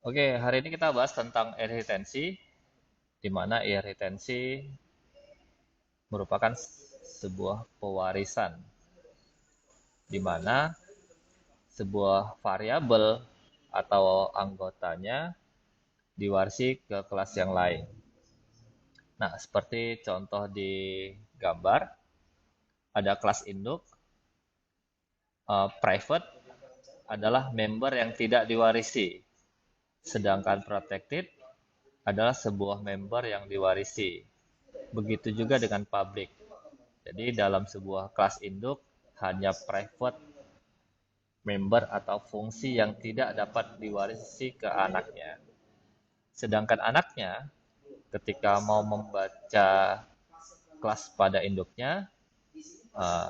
Oke, hari ini kita bahas tentang air retensi, di mana air retensi merupakan sebuah pewarisan, di mana sebuah variabel atau anggotanya diwarisi ke kelas yang lain. Nah, seperti contoh di gambar, ada kelas induk, private adalah member yang tidak diwarisi, sedangkan protected adalah sebuah member yang diwarisi. Begitu juga dengan public. Jadi dalam sebuah kelas induk hanya private member atau fungsi yang tidak dapat diwarisi ke anaknya. Sedangkan anaknya ketika mau membaca kelas pada induknya uh,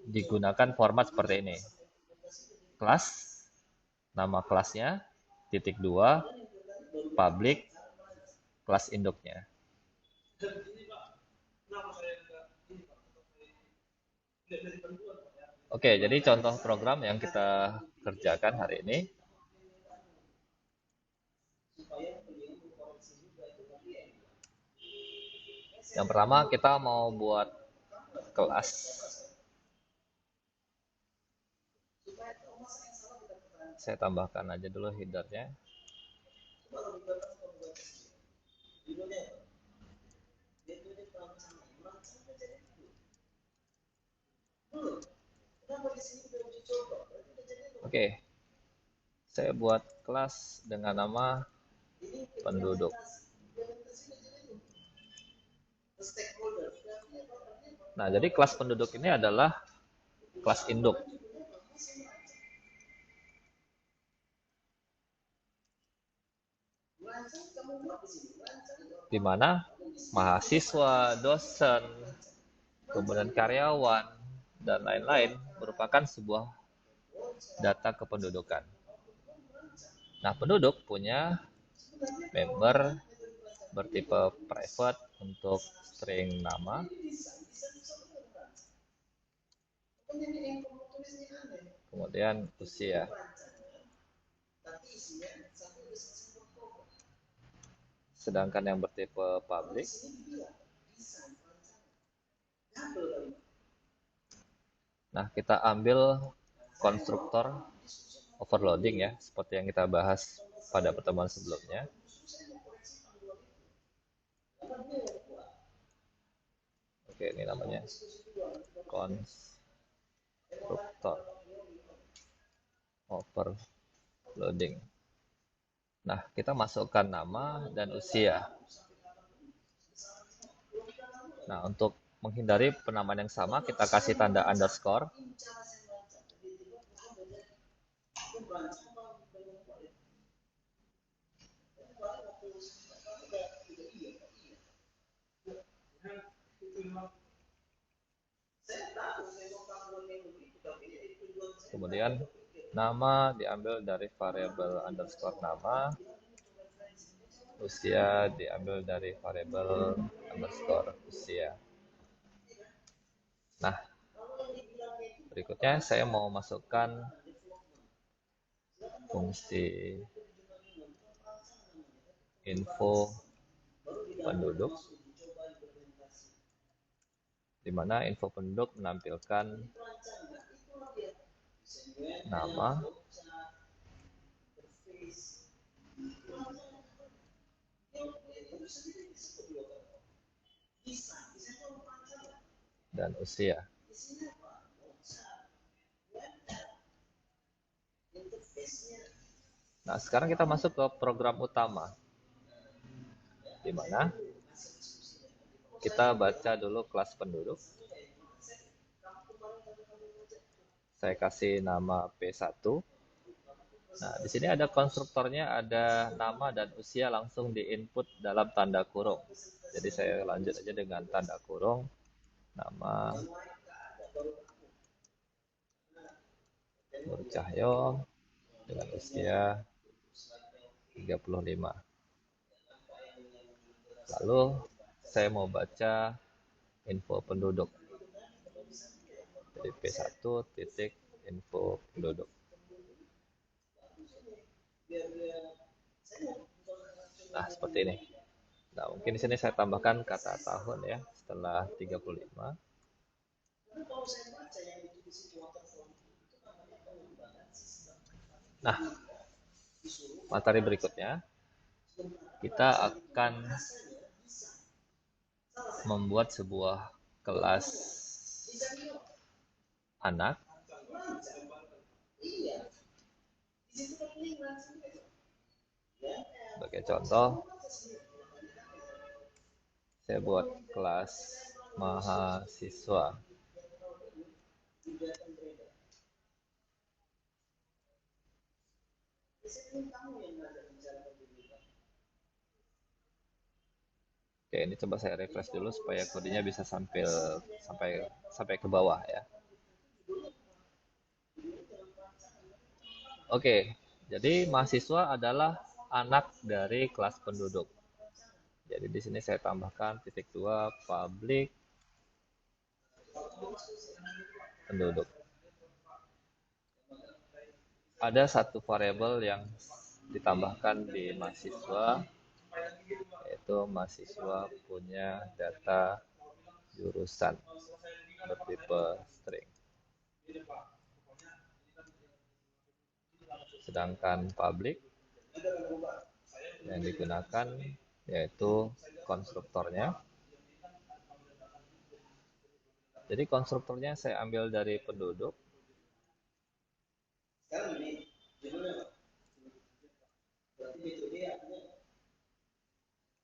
digunakan format seperti ini. Kelas, nama kelasnya, titik dua, public, kelas induknya. Oke, jadi contoh program yang kita kerjakan hari ini. Yang pertama kita mau buat kelas. Saya tambahkan aja dulu headernya. Oke, saya buat kelas dengan nama penduduk. Nah, jadi kelas penduduk ini adalah kelas induk. Di mana mahasiswa, dosen, kemudian karyawan, dan lain-lain merupakan sebuah data kependudukan. Nah, penduduk punya member bertipe private untuk string nama, kemudian usia. Sedangkan yang bertipe public nah, kita ambil konstruktor overloading ya, seperti yang kita bahas pada pertemuan sebelumnya. Oke, ini namanya konstruktor overloading. Nah, kita masukkan nama dan usia. Nah, untuk menghindari penamaan yang sama, kita kasih tanda underscore. Kemudian nama diambil dari variabel underscore nama, usia diambil dari variabel underscore usia. Nah, berikutnya saya mau masukkan fungsi info penduduk, di mana info penduduk menampilkan nama, dan usia. Nah, sekarang kita masuk ke program utama, di mana kita baca dulu kelas penduduk. Saya kasih nama P1. Nah, di sini ada konstruktornya, ada nama dan usia langsung di-input dalam tanda kurung. Jadi saya lanjut aja dengan tanda kurung, nama Nur Cahyo dengan usia 35. Lalu saya mau baca info penduduk. Jadi P1 titik info penduduk. Nah, seperti ini. Nah, mungkin di sini saya tambahkan kata tahun ya, setelah 35. Nah, materi berikutnya, kita akan membuat sebuah kelas anak. Sebagai contoh, saya buat kelas mahasiswa. Oke, ini coba saya refresh dulu supaya kodenya bisa sampai ke bawah ya. Oke, jadi mahasiswa adalah anak dari kelas penduduk. Jadi di sini saya tambahkan titik 2 public penduduk. Ada satu variabel yang ditambahkan di mahasiswa, yaitu mahasiswa punya data jurusan bertipe string. Sedangkan public yang digunakan yaitu konstruktornya. Jadi konstruktornya saya ambil dari penduduk.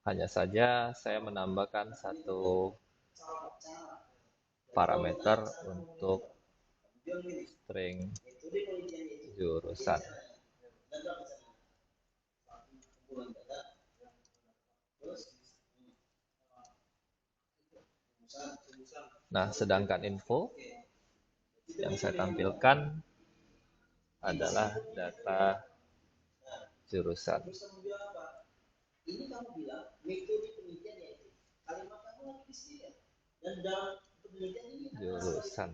Hanya saja saya menambahkan satu parameter untuk string jurusan. Nah, sedangkan info yang saya tampilkan adalah data jurusan. Jurusan.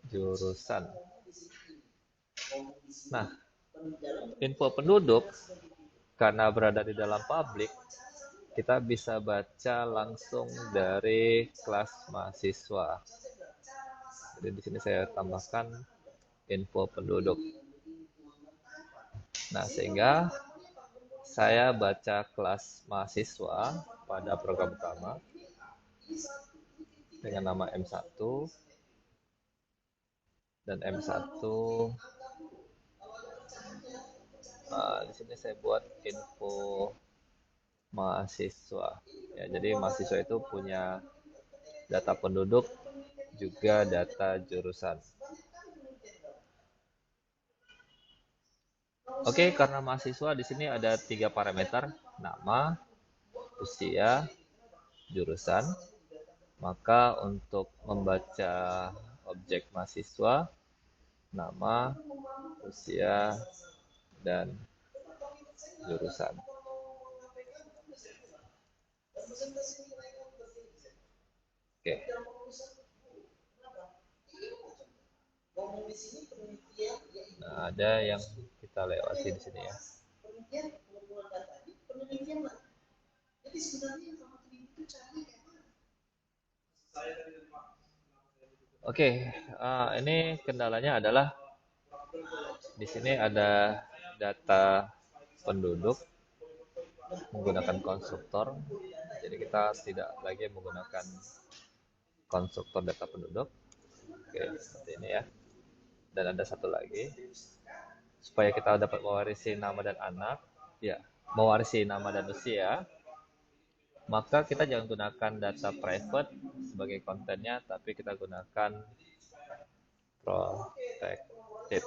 Jurusan. Nah, info penduduk karena berada di dalam public, kita bisa baca langsung dari kelas mahasiswa. Jadi di sini saya tambahkan info penduduk. Nah, sehingga saya baca kelas mahasiswa pada program utama dengan nama M1 dan M1. Di sini saya buat info mahasiswa. Ya, jadi mahasiswa itu punya data penduduk juga data jurusan. Oke, karena mahasiswa di sini ada 3 parameter, nama, usia, jurusan. Maka untuk membaca objek mahasiswa, nama, usia, dan jurusan. Oke. Nah, ada yang kita lewati di sini ya. Oke, ini kendalanya adalah di sini ada data penduduk menggunakan konstruktor. Jadi kita tidak lagi menggunakan konstruktor data penduduk. Oke, seperti ini ya. Dan ada satu lagi, supaya kita dapat mewarisi nama dan anak, ya, mewarisi nama dan usia, maka kita jangan gunakan data private sebagai kontennya, tapi kita gunakan protected.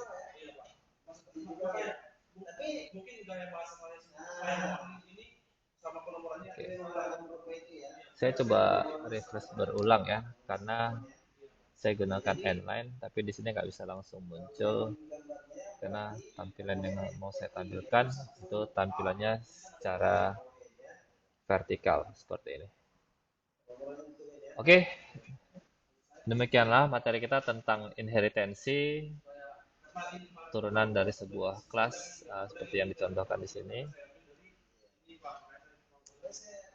Oke. Saya coba refresh berulang ya, karena saya gunakan inline, tapi di sini nggak bisa langsung muncul karena tampilan yang mau saya tampilkan itu tampilannya secara vertikal seperti ini. Oke, demikianlah materi kita tentang inheritansi turunan dari sebuah kelas seperti yang dicontohkan di sini.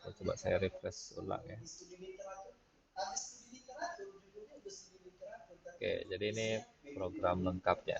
Coba saya refresh ulang ya. Oke, jadi ini program lengkapnya.